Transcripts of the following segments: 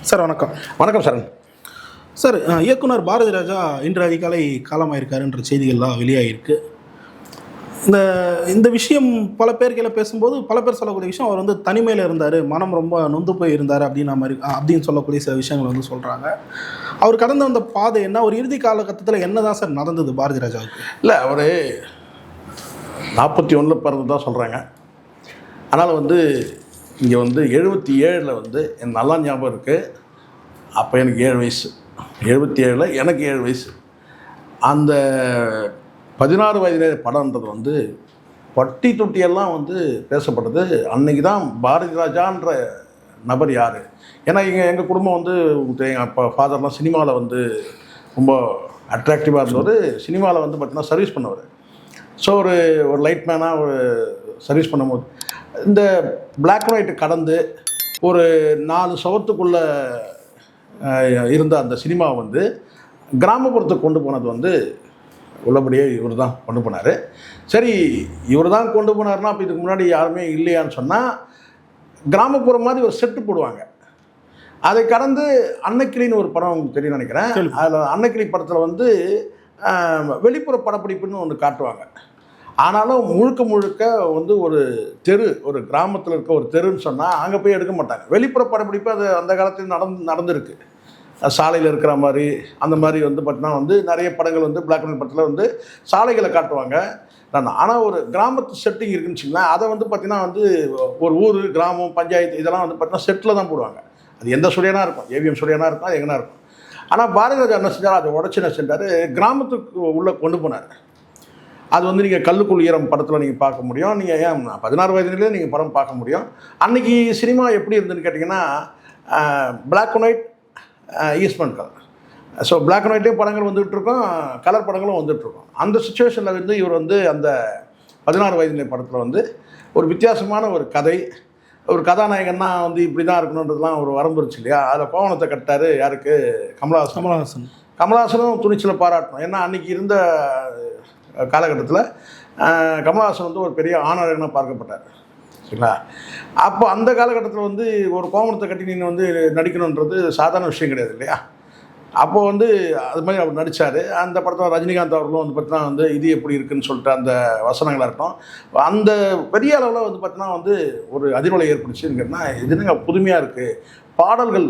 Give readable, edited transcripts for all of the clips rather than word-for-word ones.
Sir வணக்கம். வணக்கம் சரண். Sir, இயக்குனர் பாரதி ராஜா இன்று அதிகாலை காலமாயிருக்காருன்ற செய்திகள்லாம் வெளியாகிருக்கு. இந்த இந்த விஷயம் பல பேர்களை பேசும்போது பல பேர் சொல்லக்கூடிய விஷயம், அவர் வந்து தனிமையில் இருந்தார், மனம் ரொம்ப நொந்து போய் இருந்தார் அப்படின்னு சொல்லக்கூடிய சில விஷயங்கள் வந்து சொல்கிறாங்க. அவர் கடந்து வந்த பாதை என்ன, ஒரு இறுதி காலகட்டத்தில் என்ன தான் சார் நடந்தது பாரதி ராஜாவுக்கு? இல்லை, அவர் 41 பிறந்து தான் சொல்கிறாங்க. ஆனால் இங்கே 77 எனக்கு நல்லா ஞாபகம் இருக்குது. அப்போ எனக்கு 7 வயசு. 77 எனக்கு 7 வயசு. அந்த 16 வயதிலே படம்ன்றது பட்டி தொட்டியெல்லாம் பேசப்பட்டது. அன்றைக்கி தான் பாரதி ராஜான்ற நபர் யார். ஏன்னா எங்கள் குடும்பம் எங்கள் அப்பா ஃபாதர்லாம் சினிமாவில் ரொம்ப அட்ராக்டிவாக இருந்தவர். சினிமாவில் பார்த்திங்கன்னா சர்வீஸ் பண்ணவர். ஸோ ஒரு லைட் மேனாக ஒரு சர்வீஸ் பண்ணும்போது இந்த பிளாக் அண்ட் ஒயிட்டு கடந்து ஒரு 4 சவத்துக்குள்ளே இருந்த அந்த சினிமா கிராமப்புறத்துக்கு கொண்டு போனது உள்ளபடியே இவர் தான் கொண்டு போனார். சரி, இவர் தான் கொண்டு போனார்னா அப்போ இதுக்கு முன்னாடி யாருமே இல்லையான்னு சொன்னால், கிராமப்புறம் மாதிரி ஒரு செட்டு போடுவாங்க. அதை கடந்து அன்னக்கிளின்னு ஒரு படம் உங்களுக்கு தெரியும் நினைக்கிறேன். அதில் அன்னக்கிளி படத்தில் வெளிப்புற படப்பிடிப்புன்னு ஒன்று காட்டுவாங்க. ஆனாலும் முழுக்க ஒரு தெரு, ஒரு கிராமத்தில் இருக்க ஒரு தெருன்னு சொன்னால் அங்கே போய் எடுக்க மாட்டாங்க. வெளிப்புற படப்பிடிப்பு அது அந்த காலத்தில் நடந்திருக்கு. சாலையில் இருக்கிற மாதிரி அந்த மாதிரி பார்த்தீங்கன்னா நிறைய படங்கள் பிளாக் அண்ட் ஒயிட் படத்தில் சாலைகளை காட்டுவாங்க. ஆனால் ஒரு கிராமத்து செட்டிங் இருக்குன்னு வச்சுங்களேன். அதை பார்த்தீங்கன்னா ஒரு ஊர், கிராமம், பஞ்சாயத்து இதெல்லாம் பார்த்தீங்கன்னா செட்டில் தான் போடுவாங்க. அது எந்த ஸ்டுடியோனா இருக்கும், ஏவிஎம் ஸ்டுடியோனா இருக்கும், அது எங்கன்னா இருக்கும். ஆனால் பாரதி ராஜா என்ன செஞ்சார், அதை உடச்சி என்ன செஞ்சார், கிராமத்துக்கு உள்ளே கொண்டு போனார். அது நீங்கள் கல்லுக்குள் ஈரம் படத்தில் நீங்கள் பார்க்க முடியும். நீங்கள் ஏன் 16 வயதிலே நீங்கள் படம் பார்க்க முடியும். அன்றைக்கி சினிமா எப்படி இருந்துன்னு கேட்டிங்கன்னா, black and white, Eastman colour. So black and ஒயிட்லேயும் படங்கள் வந்துகிட்ருக்கோம், கலர் படங்களும் வந்துகிட்ருக்கோம். அந்த சுச்சுவேஷனில் இவர் அந்த 16 வயதிலே படத்தில் ஒரு வித்தியாசமான ஒரு கதை, ஒரு கதாநாயகன்னா இப்படி தான் இருக்கணுன்றதுலாம் ஒரு வரம்பு இருந்துச்சு இல்லையா. அதில் கோவணத்தை கட்டார். யாருக்கு? கமலஹாசனும் துணிச்சலை பாராட்டணும். ஏன்னா அன்றைக்கி இருந்த காலகட்டத்தில் கமலஹாசன் ஒரு பெரிய ஆணழகனாக பார்க்கப்பட்டார், சரிங்களா. அப்போ அந்த காலகட்டத்தில் ஒரு கோமணத்தை கட்டி நீங்கள் நடிக்கணுன்றது சாதாரண விஷயம் கிடையாது இல்லையா. அப்போது அது மாதிரி அவர் நடித்தார். அந்த படத்தில் ரஜினிகாந்த் அவர்களும் பார்த்தீங்கன்னா இது எப்படி இருக்குதுன்னு சொல்லிட்டு அந்த வசனங்களாக இருக்கும். அந்த பெரிய அளவில் பார்த்தீங்கன்னா ஒரு அதிர்வலை ஏற்படுச்சுங்கன்னா, இது என்னங்க புதுமையாக இருக்குது. பாடல்கள்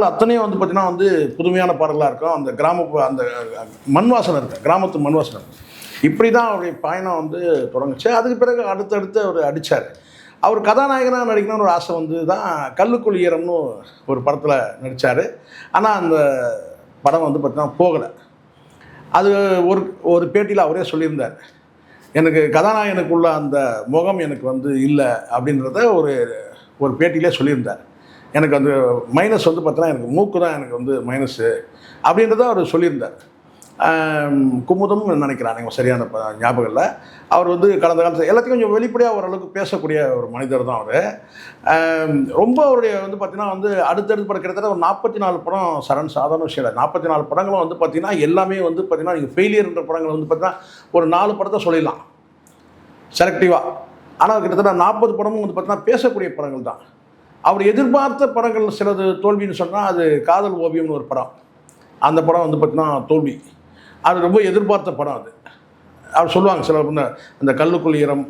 அத்தனையும் பார்த்தீங்கன்னா புதுமையான பாடல்களாக இருக்கும். அந்த அந்த மண் வாசனை இருக்குது, கிராமத்து மண் வாசனை இருக்குது. இப்படி தான் அவருடைய பயணம் தொடங்குச்சு. அதுக்கு பிறகு அடுத்தடுத்து அவர் அடித்தார். அவர் கதாநாயகனாக நடிக்கணும்னு ஒரு ஆசை தான் கல்லுக்குள் ஈரம்னு ஒரு படத்தில் நடித்தார். ஆனால் அந்த படம் பார்த்தீங்கன்னா போகலை. அது ஒரு பேட்டியில் அவரே சொல்லியிருந்தார், எனக்கு கதாநாயகனுக்குள்ள அந்த முகம் எனக்கு இல்லை அப்படின்றத ஒரு பேட்டியிலே சொல்லியிருந்தார். எனக்கு மைனஸ் பார்த்தீங்கன்னா எனக்கு மூக்கு தான் எனக்கு மைனஸு அப்படின்றத அவர் சொல்லியிருந்தார். குமுதம்னு நினைக்கிறான், நீங்கள் சரியான ஞாபகம் இல்லை. அவர் கடந்த காலத்தில் எல்லாத்தையும் கொஞ்சம் வெளிப்படையாக ஓரளவுக்கு பேசக்கூடிய ஒரு மனிதர் தான் அவர். ரொம்ப அவருடைய பார்த்தீங்கன்னா அடுத்தடுத்து படம் கிட்டத்தட்ட ஒரு 44 படம் சரண் சாதாரண விஷயம் இல்லை. 44 படங்களும் பார்த்தீங்கன்னா எல்லாமே பார்த்தீங்கன்னா நீங்கள் ஃபெயிலியர்ன்ற படங்கள் பார்த்தீங்கன்னா ஒரு 4 படத்தை சொல்லிடலாம் செலக்டிவாக. ஆனால் கிட்டத்தட்ட 40 படமும் பார்த்தீங்கன்னா பேசக்கூடிய படங்கள் தான். அவர் எதிர்பார்த்த படங்கள் சிலது தோல்வின்னு சொன்னால், அது காதல் ஓவியம்னு ஒரு படம். அந்த படம் பார்த்தீங்கன்னா தோல்வி. அது ரொம்ப எதிர்பார்த்த படம். அது அவர் சொல்லுவாங்க சில அந்த கல்லுக்குள் ஈரம்,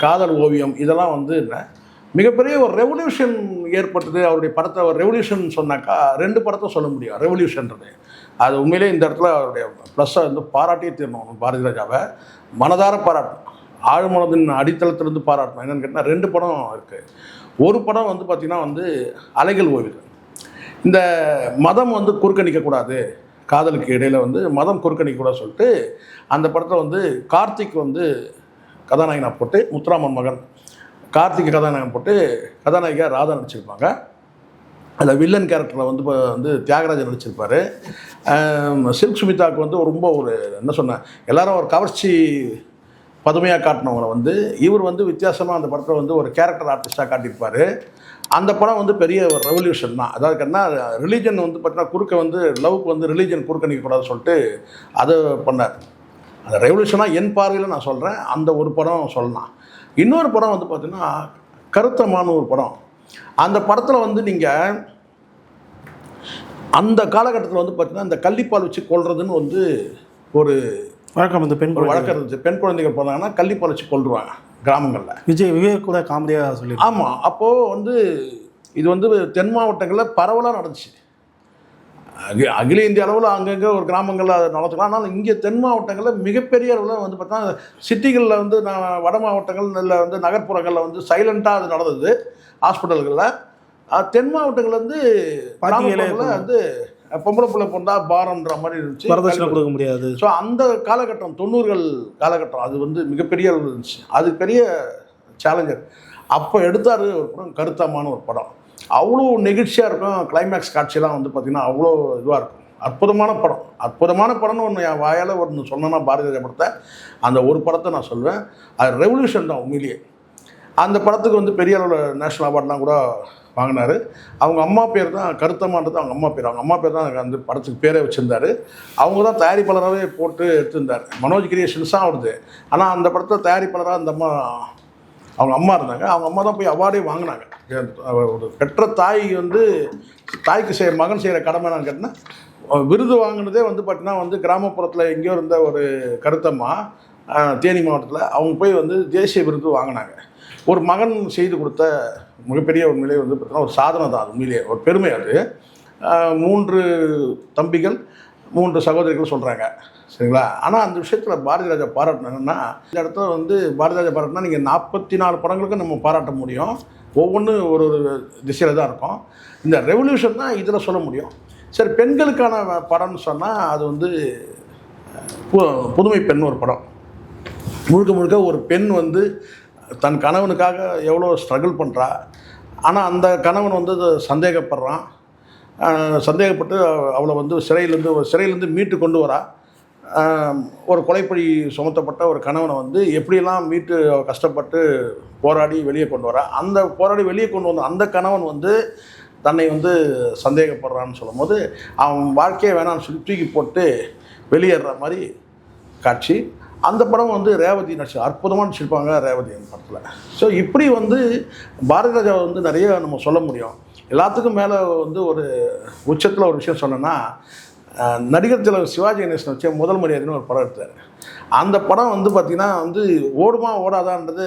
காதல் ஓவியம் இதெல்லாம் மிகப்பெரிய ஒரு ரெவல்யூஷன் ஏற்பட்டது. அவருடைய படத்தை ஒரு ரெவல்யூஷன் சொன்னாக்கா 2 படத்தை சொல்ல முடியும். ரெவல்யூஷன்றது அது உண்மையிலே இந்த இடத்துல அவருடைய ப்ளஸ்ஸை பாராட்டியே தீரணும். பாரதி ராஜாவை மனதார பாராட்டணும், ஆழ்மனதின் அடித்தளத்திலிருந்து பாராட்டணும். என்னென்னு கேட்டால் 2 படம் இருக்குது. ஒரு படம் பார்த்திங்கன்னா அலைகள் ஓவியம். இந்த மதம் குறுக்கணிக்கக்கூடாது, காதலுக்கு இடையில் மதம் குறுக்கணிக்கக்கூடாது சொல்லிட்டு அந்த படத்தை கார்த்திக் கதாநாயகனாக போட்டு, முத்துராமன் மகன் கார்த்திக் கதாநாயகன் போட்டு கதாநாயகியாக ராதா நடிச்சிருப்பாங்க. அதில் வில்லன் கேரக்டரில் தியாகராஜன் நடிச்சிருப்பார். சில்க் சுமிதாவுக்கு ரொம்ப ஒரு என்ன சொன்னேன், எல்லாரும் ஒரு கவர்ச்சி பதுமையாக காட்டினவங்களை இவர் வித்தியாசமாக அந்த படத்தில் ஒரு கேரக்டர் ஆர்டிஸ்டாக காட்டியிருப்பார். அந்த படம் பெரிய ஒரு ரெவல்யூஷன் தான். அதாவது என்ன, ரிலீஜன் பார்த்தீங்கன்னா குறுக்க லவ்க்கு ரிலீஜன் குறுக்க நிற்கக்கூடாதுன்னு சொல்லிட்டு அதை பண்ணார். அந்த ரெவல்யூஷனாக என் பார்வையில் நான் சொல்கிறேன். அந்த ஒரு படம் சொல்லலாம். இன்னொரு படம் பார்த்தீங்கன்னா கருத்தமான ஒரு படம். அந்த படத்தில் நீங்கள் அந்த காலகட்டத்தில் வந்து பார்த்தீங்கன்னா இந்த கள்ளிப்பால் வச்சு கொல்றதுன்னு வந்து ஒரு வழக்கம். இந்த பெண் ஒரு வழக்கம் இருந்துச்சு. பெண் குழந்தைகள் பிறந்தாங்கன்னா கள்ளிப்பால் வச்சு கொல்றுவாங்க கிராமங்களில். விவேக் கூட காமெடியாக சொல்லி. ஆமாம், அப்போது வந்து இது வந்து தென் மாவட்டங்களில் பரவலாக நடந்துச்சு. அகில இந்திய அளவில் அங்கங்கே ஒரு கிராமங்களில் அதை நடத்துக்கலாம். ஆனால் இங்கே தென் மாவட்டங்களில் மிகப்பெரிய அளவில் வந்து பார்த்தா சிட்டிகளில் வந்து வட மாவட்டங்கள் இல்லை வந்து நகர்ப்புறங்களில் வந்து சைலண்ட்டாக அது நடந்தது ஹாஸ்பிட்டல்களில். தென் மாவட்டங்கள் வந்து கிராமங்களில் வந்து பொம்பளை பிள்ளை பொண்ணா பாரம்ன்ற மாதிரி இருந்துச்சு, வரதட்சணை கொடுக்க முடியாது. ஸோ அந்த காலகட்டம் 90கள் காலகட்டம் அது வந்து மிகப்பெரிய அளவில் இருந்துச்சு. அது பெரிய சேலஞ்சர். அப்போ எடுத்தார் ஒரு படம், கருத்தமான ஒரு படம். அவ்வளோ நெகிழ்ச்சியாக இருக்கும். கிளைமேக்ஸ் காட்சியெல்லாம் வந்து பார்த்திங்கன்னா அவ்வளோ இதுவாக இருக்கும். அற்புதமான படம்னு ஒன்று என் வாயால் ஒன்று சொன்னேன்னா பாரதிராஜா படத்தை, அந்த ஒரு படத்தை நான் சொல்வேன். அது ரெவல்யூஷன் தான் உண்மையிலேயே. அந்த படத்துக்கு வந்து பெரிய அளவில் நேஷ்னல் அவார்ட்லாம் கூட வாங்கினார். அவங்க அம்மா பேர் தான் கருத்தமானது. அவங்க அம்மா பேர் தான் அந்த படத்துக்கு பேரே வச்சுருந்தார். அவங்க தான் தயாரிப்பாளராகவே போட்டு எடுத்திருந்தார். மனோஜ் கிரியேஷன்ஸாக வருது. ஆனால் அந்த படத்தில் தயாரிப்பாளராக அந்த அவங்க அம்மா இருந்தாங்க. அவங்க அம்மா தான் போய் அவார்டே வாங்கினாங்க. ஒரு பெற்ற தாய் வந்து தாய்க்கு மகன் செய்கிற கடமை என்னன்னு கேட்டிங்கன்னா, விருது வாங்கினதே வந்து பார்த்தீங்கன்னா வந்து கிராமப்புறத்தில் எங்கேயோ இருந்த ஒரு கருத்தம்மா தேனி மாவட்டத்தில் அவங்க போய் வந்து தேசிய விருது வாங்கினாங்க. ஒரு மகன் செய்து கொடுத்த மிகப்பெரிய உண்மையிலே வந்து பார்த்தீங்கன்னா ஒரு சாதனை தான். அது உண்மையிலே ஒரு பெருமை. அது 3 தம்பிகள் 3 சகோதரிகள் சொல்கிறாங்க, சரிங்களா? ஆனால் அந்த விஷயத்தில் பாரதிராஜா பாராட்டினா, இந்த இடத்துல வந்து பாரதிராஜா பாராட்டினா நீங்கள் 44 படங்களுக்கும் நம்ம பாராட்ட முடியும். ஒவ்வொன்றும் ஒரு திசையில் தான் இருக்கும். இந்த ரெவல்யூஷன் தான் இதில் சொல்ல முடியும். சரி, பெண்களுக்கான படம்னு சொன்னால் அது வந்து புதுமை பெண் ஒரு படம். முழுக்க ஒரு பெண் வந்து தன் கணவனுக்காக எவ்வளோ ஸ்ட்ரகிள் பண்ணுறா. ஆனால் அந்த கணவன் வந்து சந்தேகப்படுறான். சந்தேகப்பட்டு அவளை வந்து சிறையிலேருந்து மீட்டு கொண்டு வரா. ஒரு கொலைப்பழி சுமத்தப்பட்ட ஒரு கணவனை வந்து எப்படியெல்லாம் மீட்டு கஷ்டப்பட்டு போராடி வெளியே கொண்டு வரா. அந்த போராடி வெளியே கொண்டு வந்த அந்த கணவன் வந்து தன்னை வந்து சந்தேகப்படுறான்னு சொல்லும் போது அவன் வாழ்க்கையை வேணான்னு சொல்லி தூக்கி போட்டு வெளியேற மாதிரி காட்சி. அந்த படம் வந்து ரேவதி நடிச்சு அற்புதமாக நடிச்சிருப்பாங்க ரேவதி அந்த படத்தில். ஸோ இப்படி வந்து பாரதிராஜாவை வந்து நிறைய நம்ம சொல்ல முடியும். எல்லாத்துக்கும் மேலே வந்து ஒரு உச்சத்தில் ஒரு விஷயம் சொன்னேன்னா, நடிகர் தலைவர் சிவாஜி கணேசன் வச்ச முதல் மரியாதைன்னு ஒரு படம் எடுத்தார். அந்த படம் வந்து பார்த்திங்கன்னா வந்து ஓடுமா ஓடாதான்றது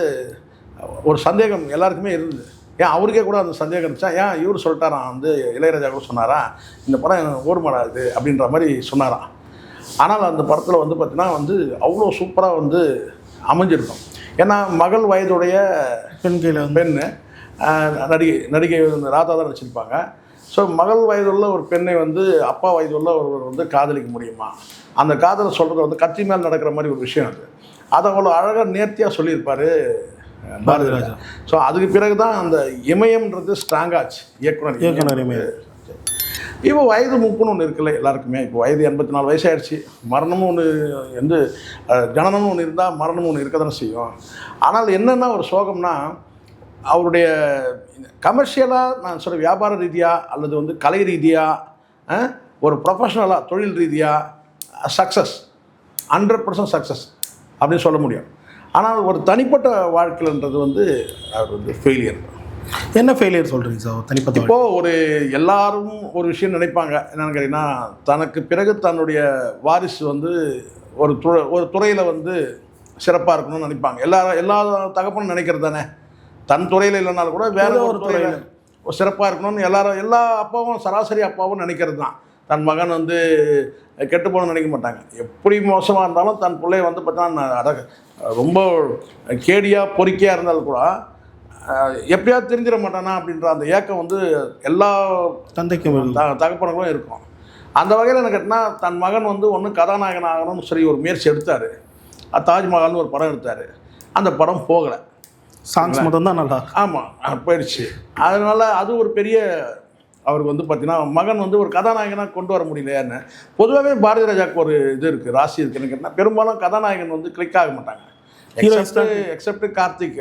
ஒரு சந்தேகம் எல்லாருக்குமே இருந்தது. ஏன் அவருக்கே கூட அந்த சந்தேகம் இருந்துச்சா, ஏன் இவர் சொல்லிட்டாராம், வந்து இளையராஜா கூட சொன்னாரா இந்த படம் ஓடுமாடாது அப்படின்ற மாதிரி சொன்னாராம். ஆனால் அந்த படத்தில் வந்து பார்த்திங்கன்னா வந்து அவ்வளோ சூப்பராக வந்து அமைஞ்சிருக்கும். ஏன்னா மகள் வயதுடைய பெண்ணு நடிகை ராதா தான் நடிச்சிருப்பாங்க. ஸோ மகள் வயதுள்ள ஒரு பெண்ணை வந்து அப்பா வயதுள்ள ஒருவர் வந்து காதலிக்க முடியுமா? அந்த காதலை சொல்கிறது வந்து கத்தி மேல் நடக்கிற மாதிரி ஒரு விஷயம் அது. அதை அவ்வளோ அழகாக நேர்த்தியாக சொல்லியிருப்பார் பாரதிராஜா. ஸோ அதுக்கு பிறகு தான் அந்த இமயம்ன்றது ஸ்ட்ராங்காச்சு. இயக்குனர் இமயம். இப்போ வயது மூப்புன்னு ஒன்று இருக்குல்ல எல்லாருக்குமே. இப்போ வயது 84 வயசாகிடுச்சு. மரணமும் ஒன்று வந்து ஜனனமும் ஒன்று இருந்தால் மரணமும் ஒன்று இருக்க தானே செய்யும். ஆனால் என்னென்னா ஒரு சோகம்னா, அவருடைய கமர்ஷியலாக நான் சொல்கிற வியாபார ரீதியாக அல்லது வந்து கலை ரீதியாக ஒரு ப்ரொஃபஷ்னலாக தொழில் ரீதியாக சக்ஸஸ் 100% சக்ஸஸ் அப்படின்னு சொல்ல முடியும். ஆனால் ஒரு தனிப்பட்ட வாழ்க்கைன்றது வந்து அவர் வந்து ஃபெயிலியர். என்ன ஃபெயிலியர் சொல்கிறீங்க சார் தனிப்பட்ட? இப்போது ஒரு எல்லாரும் ஒரு விஷயம் நினைப்பாங்க, என்னென்னு கேட்டிங்கன்னா, தனக்கு பிறகு தன்னுடைய வாரிசு வந்து ஒரு துறையில் வந்து சிறப்பாக இருக்கணும்னு நினைப்பாங்க. எல்லா தகப்பனும் நினைக்கிறது தானே. தன் துறையில் இல்லைனாலும் கூட வேறு ஒரு துறையில் சிறப்பாக இருக்கணும்னு எல்லா அப்பாவும் சராசரி அப்பாவும் நினைக்கிறது தான். தன் மகன் வந்து கெட்டு போகணும்னு நினைக்க மாட்டாங்க. எப்படி மோசமாக இருந்தாலும் தன் பிள்ளைய வந்து பார்த்தா ரொம்ப கேடியாக பொறுக்கியாக இருந்தாலும் கூட எப்படியாவது தெரிஞ்சிட மாட்டானா அப்படின்ற அந்த ஏக்கம் வந்து எல்லா தந்தைக்கும் தகப்பனுக்கும் இருக்கும். அந்த வகையில் என்ன கேட்டினா, தன் மகன் வந்து ஒன்று கதாநாயகன் ஆகணும்னு சொல்லி ஒரு முயற்சி எடுத்தார். தாஜ்மஹால்னு ஒரு படம் எடுத்தார். அந்த படம் போகலை. சாங்ஸ் மட்டும்தான் நல்லா. ஆமாம், போயிடுச்சு. அதனால் அது ஒரு பெரிய அவருக்கு வந்து பார்த்தீங்கன்னா மகன் வந்து ஒரு கதாநாயகனாக கொண்டு வர முடியலையான்னு. பொதுவாகவே பாரதிராஜாவுக்கு ஒரு இது இருக்குது, ராசி இருக்குன்னு கேட்டால், பெரும்பாலும் கதாநாயகன் வந்து கிளிக் ஆக மாட்டாங்க. எக்ஸப்ட் கார்த்திக்.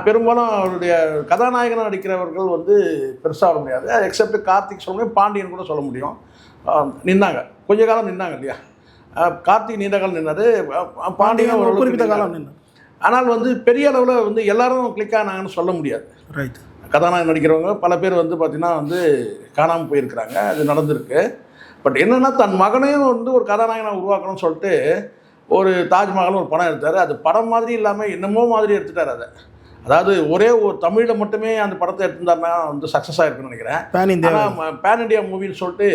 பெரும்பாலும் அவருடைய கதாநாயகனாக நடிக்கிறவர்கள் வந்து பெருசாக வர முடியாது. எக்ஸப்ட் கார்த்திக் சொல்ல முடியும், பாண்டியன் கூட சொல்ல முடியும். நின்னாங்க, கொஞ்ச காலம் நின்னாங்க இல்லையா. கார்த்திக் நீண்ட காலம் நின்னார், பாண்டியன் ஒரு குறிப்பிட்ட காலம் நின்னார். ஆனால் வந்து பெரிய அளவில் வந்து எல்லாரும் கிளிக் ஆனாங்கன்னு சொல்ல முடியாது. ரைட். கதாநாயகன் நடிக்கிறவங்க பல பேர் வந்து பார்த்திங்கன்னா வந்து காணாமல் போயிருக்கிறாங்க. அது நடந்திருக்கு. பட் என்னென்னா தன் மகனையும் வந்து ஒரு கதாநாயகனை உருவாக்கணும்னு சொல்லிட்டு ஒரு தாஜ்மஹால்னு ஒரு படம் எடுத்தார். அது படம் மாதிரி இல்லாமல் என்னமோ மாதிரி எடுத்துட்டார் அதை. அதாவது ஒரே ஒரு தமிழில் மட்டுமே அந்த படத்தை எடுத்திருந்தாருன்னா வந்து சக்ஸஸ் ஆகிருக்குன்னு நினைக்கிறேன். ஆனால் பேன் இண்டியா மூவின்னு சொல்லிட்டு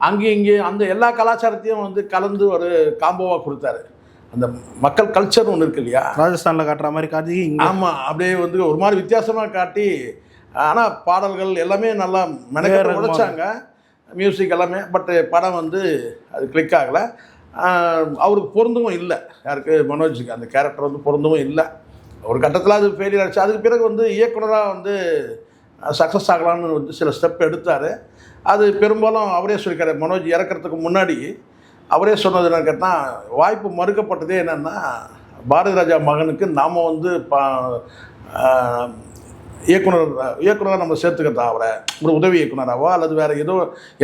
அங்கேயும் இங்கேயும் அந்த எல்லா கலாச்சாரத்தையும் வந்து கலந்து ஒரு காம்போவாக கொடுத்தாரு. அந்த மக்கள் கல்ச்சர்னு ஒன்று இருக்கு இல்லையா, ராஜஸ்தானில் காட்டுற மாதிரி காட்டி, ஆமாம், அப்படியே வந்து ஒரு மாதிரி வித்தியாசமாக காட்டி, ஆனால் பாடல்கள் எல்லாமே நல்லா மெனக்கெட்டு உழைச்சாங்க, மியூசிக் எல்லாமே. பட் படம் வந்து அது கிளிக் ஆகலை. அவருக்கு பொருந்தவும் இல்லை, யாருக்கு மனோஜுக்கு அந்த கேரக்டர் வந்து பொருந்தவும் இல்லை. ஒரு கட்டத்தில் அது ஃபெயிலியர் ஆச்சு. அதுக்கு பிறகு வந்து இயக்குனராக வந்து சக்ஸஸ் ஆகலான்னு வந்து சில ஸ்டெப் எடுத்தார். அது பெரும்பாலும் அவரே சொல்லிக்காரு. மனோஜ் இறக்கிறதுக்கு முன்னாடி அவரே சொன்னது என்னன்னு கேட்டால், வாய்ப்பு மறுக்கப்பட்டதே என்னென்னா, பாரதி ராஜா மகனுக்கு நாம் வந்து இயக்குனராக நம்ம சேர்த்துக்கிறதா, அவரை ஒரு உதவி இயக்குனராகவோ அல்லது வேறு ஏதோ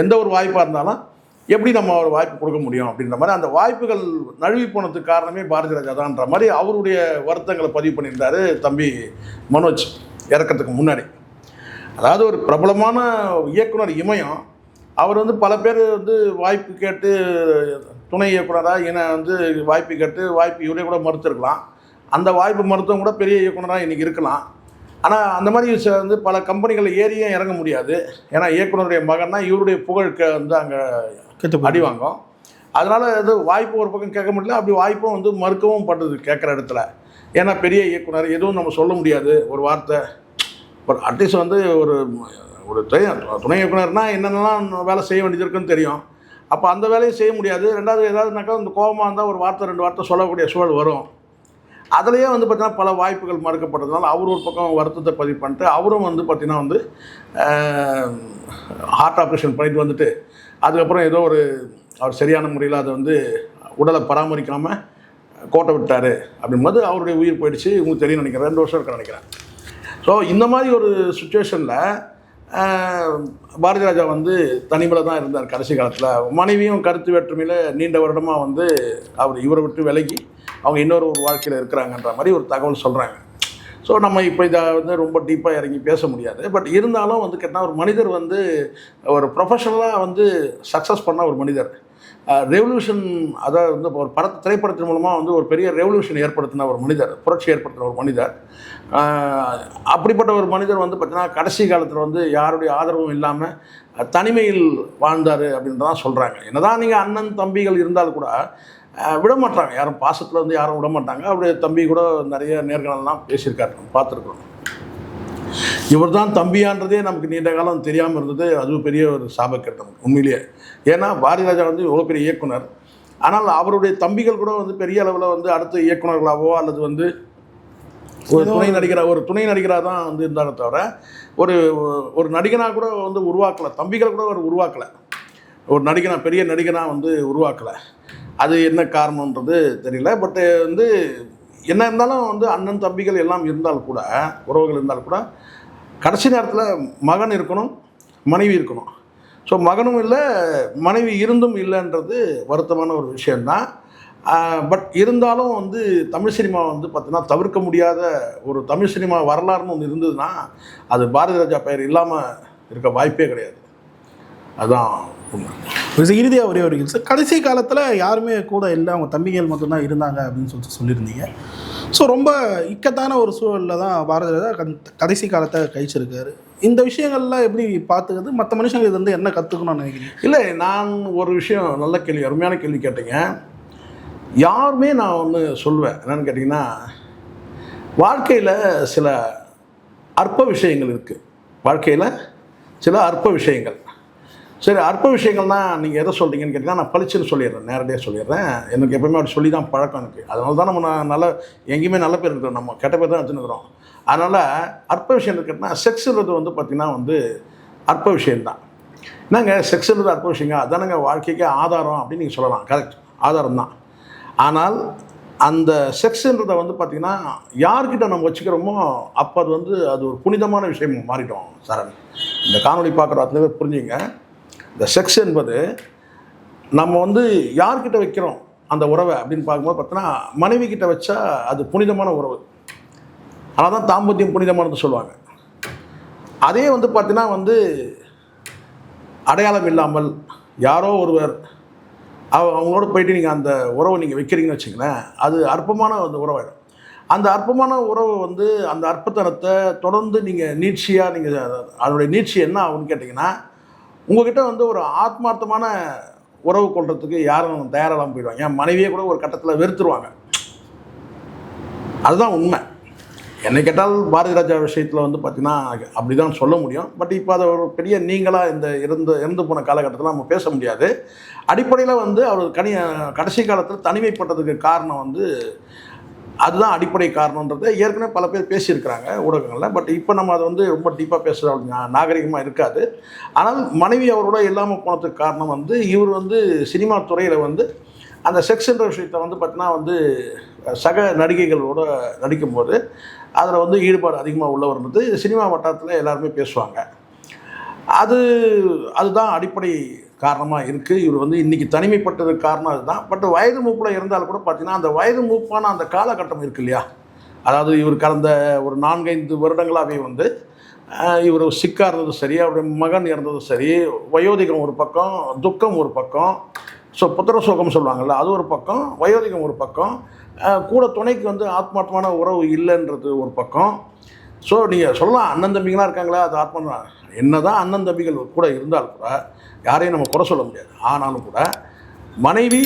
எந்த ஒரு வாய்ப்பாக இருந்தாலும் எப்படி நம்ம ஒரு வாய்ப்பு கொடுக்க முடியும் அப்படின்ற மாதிரி அந்த வாய்ப்புகள் நழுவி போனதுக்கு காரணமே பாரதி ராஜா தான்ன்ற மாதிரி அவருடைய வருத்தங்களை பதிவு பண்ணியிருந்தார் தம்பி மனோஜ் இறக்கிறதுக்கு முன்னாடி. அதாவது ஒரு பிரபலமான இயக்குனர் இமயம், அவர் வந்து பல பேர் வந்து வாய்ப்பு கேட்டு துணை இயக்குனராக வந்து வாய்ப்பு கேட்டு வாய்ப்பு இவரே கூட மறுத்துருக்கலாம். அந்த வாய்ப்பு மறுத்தவங்க கூட பெரிய இயக்குனராக இன்றைக்கி இருக்கலாம். ஆனால் அந்த மாதிரி வந்து பல கம்பெனிகளில் ஏறியும் இறங்க முடியாது. ஏன்னா இயக்குனருடைய மகன்னா இவருடைய புகழுக்கு வந்து அங்கே அடி வாங்கும். அதனால் இது வாய்ப்பு ஒரு பக்கம் கேட்க முடியல, அப்படி வாய்ப்பும் வந்து மறுக்கவும் பட்டது கேட்குற இடத்துல. ஏன்னா பெரிய இயக்குனர் எதுவும் நம்ம சொல்ல முடியாது ஒரு வார்த்தை. பட் அட்லீஸ்ட் வந்து ஒரு துணை இயக்குனர்னால் என்னென்னலாம் வேலை செய்ய வேண்டியது இருக்குன்னு தெரியும். அப்போ அந்த வேலையை செய்ய முடியாது. ரெண்டாவது ஏதாவதுனாக்கா இந்த கோபமாக இருந்தால் ஒரு வார்த்தை 2 வார்த்தை சொல்லக்கூடிய சூழல் வரும். அதுலேயே வந்து பார்த்திங்கன்னா பல வாய்ப்புகள் மறுக்கப்பட்டதுனால அவர் ஒரு பக்கம் வருத்தத்தை பதிவு பண்ணிட்டு, அவரும் வந்து பார்த்திங்கன்னா வந்து ஹார்ட் ஆப்ரேஷன் பண்ணிட்டு வந்துட்டு அதுக்கப்புறம் ஏதோ அவர் சரியான முறையில் அதை வந்து உடலை பராமரிக்காமல் கோட்டை விட்டார் அப்படின்போது அவருடைய உயிர் போயிடுச்சு. உங்களுக்கு தெரியும் நினைக்கிறேன், 2 வருஷம் இருக்க நினைக்கிறேன். ஸோ இந்த மாதிரி ஒரு சுச்சுவேஷனில் பாரதி ராஜா வந்து தனிமையில் தான் இருந்தார் கடைசி காலத்தில். மனைவியும் கருத்து வேற்றுமையில் நீண்ட வருடமாக வந்து இவரை விட்டு விலகி அவங்க இன்னொரு வாழ்க்கையில் இருக்கிறாங்கன்ற மாதிரி ஒரு தகவல் சொல்கிறாங்க. ஸோ நம்ம இப்போ இதை வந்து ரொம்ப டீப்பாக இறங்கி பேச முடியாது. பட் இருந்தாலும் வந்து கேட்டால் ஒரு மனிதர் வந்து ஒரு ப்ரொஃபஷனலாக வந்து சக்ஸஸ் பண்ண ஒரு மனிதர், ரெவல்யூஷன், அதாவது வந்து ஒரு திரைப்படத்தின் மூலமாக வந்து ஒரு பெரிய ரெவல்யூஷன் ஏற்படுத்தின ஒரு மனிதர், புரட்சி ஏற்படுத்தின ஒரு மனிதர். அப்படிப்பட்ட ஒரு மனிதர் வந்து பார்த்திங்கன்னா கடைசி காலத்தில் வந்து யாருடைய ஆதரவும் இல்லாமல் தனிமையில் வாழ்ந்தார் அப்படின்றதான் சொல்கிறாங்க. என்னதான் நீங்கள் அண்ணன் தம்பிகள் இருந்தாலும் கூட விட மாட்டாங்க, யாரும் பாசத்தில் வந்து யாரும் விட மாட்டாங்க. அவருடைய தம்பி கூட நிறைய நேர்காணலாம் பேசியிருக்காரு, பார்த்துருக்குறோம். இவர் தான் தம்பியான்றதே நமக்கு நீண்ட காலம் தெரியாமல் இருந்தது. அது பெரிய ஒரு சாபக்கட்டம் உண்மையிலேயே. ஏன்னா பாரதி ராஜா வந்து எவ்வளோ பெரிய இயக்குனர், ஆனால் அவருடைய தம்பிகள் கூட வந்து பெரிய அளவில் வந்து அடுத்த இயக்குனர்களாவோ அல்லது வந்து ஒரு துணை நடிகராக தான் வந்து இருந்தாலும் தவிர ஒரு நடிகனாக கூட வந்து உருவாக்கலை. தம்பிகள் கூட அவர் உருவாக்கலை. ஒரு பெரிய நடிகனாக வந்து உருவாக்கலை. அது என்ன காரணன்றது தெரியல. பட்டு வந்து என்ன இருந்தாலும் வந்து அண்ணன் தம்பிகள் எல்லாம் இருந்தால் கூட, உறவுகள் இருந்தால் கூட, கடைசி நேரத்தில் மகன் இருக்கணும், மனைவி இருக்கணும். ஸோ மகனும் இல்லை, மனைவி இருந்தும் இல்லைன்றது வருத்தமான ஒரு விஷயந்தான். பட் இருந்தாலும் வந்து தமிழ் சினிமா வந்து பார்த்தீங்கன்னா தவிர்க்க முடியாத ஒரு தமிழ் சினிமா வரலாறுன்னு ஒன்று இருந்ததுன்னா அது பாரதி ராஜா பெயர் இல்லாமல் இருக்க வாய்ப்பே கிடையாது. அதுதான் உண்மை. இறுதியாக ஒரே ஒரு சார், கடைசி காலத்தில் யாருமே கூட இல்லை, அவங்க தம்பிகள் மட்டும்தான் இருந்தாங்க அப்படின்னு சொல்லியிருந்தீங்க. ஸோ ரொம்ப இக்கட்டான ஒரு சூழலில் தான் பாரதி ராஜா கடைசி காலத்தை கழிச்சிருக்காரு. இந்த விஷயங்கள்லாம் எப்படி பார்த்துக்கிறது, மற்ற மனுஷங்க இது வந்து என்ன கற்றுக்கணும்னு நினைக்கிறீங்க? இல்லை, நான் ஒரு விஷயம், நல்ல கேள்வி, அருமையான கேள்வி கேட்டீங்க. யாருமே நான் ஒன்று சொல்லுவேன், என்னென்னு கேட்டிங்கன்னா, வாழ்க்கையில் சில அற்ப விஷயங்கள் இருக்குது. வாழ்க்கையில் சில அற்ப விஷயங்கள். சரி, அற்ப விஷயங்கள்னால் நீங்கள் எதை சொல்கிறீங்கன்னு கேட்டிங்கன்னா, நான் பளிச்சுன்னு சொல்லிடுறேன், நேரடியாக சொல்லிடுறேன். எனக்கு எப்போயுமே அப்படி சொல்லி தான் பழக்கம் எனக்கு. அதனால தான் நம்ம எங்கேயுமே நல்ல பேர் இருக்கிறோம், நம்ம கெட்ட பேர் தான் வச்சுருக்கிறோம். அதனால் அற்ப விஷயம் கேட்டிங்கன்னா, செக்ஸுன்றது வந்து பார்த்திங்கன்னா வந்து அற்ப விஷயந்தான். என்னங்க செக்ஸுன்றது அற்ப விஷயங்க, அதானங்க வாழ்க்கைக்கே ஆதாரம் அப்படின்னு நீங்கள் சொல்லலாம். கரெக்ட், ஆதாரம் தான். ஆனால் அந்த செக்ஸுன்றதை வந்து பார்த்திங்கன்னா யார்கிட்ட நம்ம வச்சுக்கிறோமோ அப்போ அது ஒரு புனிதமான விஷயம் மாறிட்டோம் சரண். இந்த காணொலி பார்க்குற அத்தனை பேர் புரிஞ்சுங்க. இந்த செக்ஸ் என்பது நம்ம வந்து யார்கிட்ட வைக்கிறோம் அந்த உறவை அப்படின்னு பார்க்கும்போது பார்த்தோன்னா, மனைவி கிட்ட வச்சா அது புனிதமான உறவு. ஆனால் தான் தாம்பத்தியம் புனிதமானது சொல்லுவாங்க. அதே வந்து பார்த்தீங்கன்னா வந்து அடையாளம் இல்லாமல் யாரோ ஒருவர் அவங்களோட போயிட்டு நீங்கள் அந்த உறவை நீங்கள் வைக்கிறீங்கன்னு வச்சுங்களேன், அது அற்பமான அந்த உறவாயிடும். அந்த அற்பமான உறவு வந்து அந்த அற்பத்தனத்தை தொடர்ந்து நீங்கள் நீட்சியாக நீங்கள் அதனுடைய நீட்சி என்ன ஆகுன்னு கேட்டிங்கன்னா, உங்கள்கிட்ட வந்து ஒரு ஆத்மார்த்தமான உறவு கொள்றதுக்கு யாரும் தயாராக போயிடுவாங்க. என் மனைவியே கூட ஒரு கட்டத்தில் வெறுத்துருவாங்க. அதுதான் உண்மை. என்னை கேட்டால் பாரதி ராஜா விஷயத்தில் வந்து பார்த்திங்கன்னா அப்படி தான் சொல்ல முடியும். பட் இப்போ அதை ஒரு பெரிய நீங்களாக இந்த இறந்து போன காலகட்டத்தில் நம்ம பேச முடியாது. அடிப்படையில் வந்து அவர் கடைசி காலத்தில் தனிமைப்பட்டதுக்கு காரணம் வந்து அதுதான் அடிப்படை காரணன்றதை ஏற்கனவே பல பேர் பேசியிருக்கிறாங்க ஊடகங்களில். பட் இப்போ நம்ம அதை வந்து ரொம்ப டீப்பாக பேசுகிற நாகரிகமாக இருக்காது. ஆனால் மனைவி அவரோட இல்லாமல் போனதுக்கு காரணம் வந்து இவர் வந்து சினிமா துறையில் வந்து அந்த செக்ஸ்ன்ற விஷயத்தை வந்து பார்த்திங்கன்னா வந்து சக நடிகைகளோட நடிக்கும்போது அதில் வந்து ஈடுபாடு அதிகமாக உள்ளவர்ன்றது சினிமா வட்டாரத்தில் எல்லாருமே பேசுவாங்க. அதுதான் அடிப்படை காரணமாக இருக்குது. இவர் வந்து இன்றைக்கி தனிமைப்பட்டதுக்கு காரணம் அதுதான். பட் வயது மூப்பில் இருந்தாலும் கூட பார்த்திங்கன்னா அந்த வயது மூப்பான அந்த காலகட்டம் இருக்குது இல்லையா, அதாவது இவர் கடந்த ஒரு 4-5 வருடங்களாகவே வந்து இவர் சிக்காக இருந்ததும் சரி, அவருடைய மகன் இறந்ததும் சரி, வயோதிகம் ஒரு பக்கம், துக்கம் ஒரு பக்கம், ஸோ புத்திர சோகம் சொல்லுவாங்கள்ல அது ஒரு பக்கம், வயோதிகம் ஒரு பக்கம், கூட துணைக்கு வந்து ஆத்மார்த்தமான உறவு இல்லைன்றது ஒரு பக்கம். ஸோ நீங்கள் சொல்லலாம் அண்ணன் தம்பிங்களாம் இருக்காங்களா, அது ஆத்மா என்ன தான் அண்ணன் தம்பிகள் கூட இருந்தாலும் கூட யாரையும் நம்ம குறை சொல்ல முடியாது. ஆனாலும் கூட மனைவி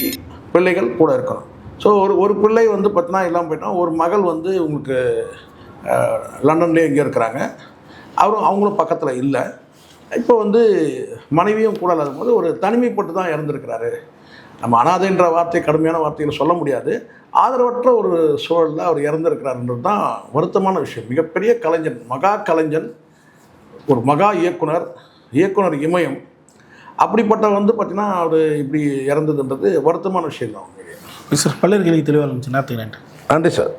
பிள்ளைகள் கூட இருக்கணும். ஸோ ஒரு பிள்ளை வந்து பார்த்தீங்கன்னா இல்லாமல் போயிட்டோம். ஒரு மகள் வந்து உங்களுக்கு லண்டன்லேயே இங்கே இருக்கிறாங்க, அவங்களும் பக்கத்தில் இல்லை. இப்போ வந்து மனைவியும் கூட இல்லாத போது ஒரு தனிமைப்பட்டு தான் இறந்துருக்கிறாரு. நம்ம அனாதைன்ற வார்த்தை கடுமையான வார்த்தைகளை சொல்ல முடியாது. ஆதரவற்ற ஒரு சூழலில் அவர் இறந்துருக்கிறாருன்றது தான் வருத்தமான விஷயம். மிகப்பெரிய கலைஞன், மகா கலைஞன், ஒரு மகா இயக்குனர் இமயம். அப்படிப்பட்ட வந்து பார்த்திங்கன்னா அவர் இப்படி இறந்ததுன்றது வருத்தமான விஷயம் தான். சார் பல்லர்களுக்கு தெளிவாக இருந்துச்சு. நேரத்துக்கு நன்றி. நன்றி சார்.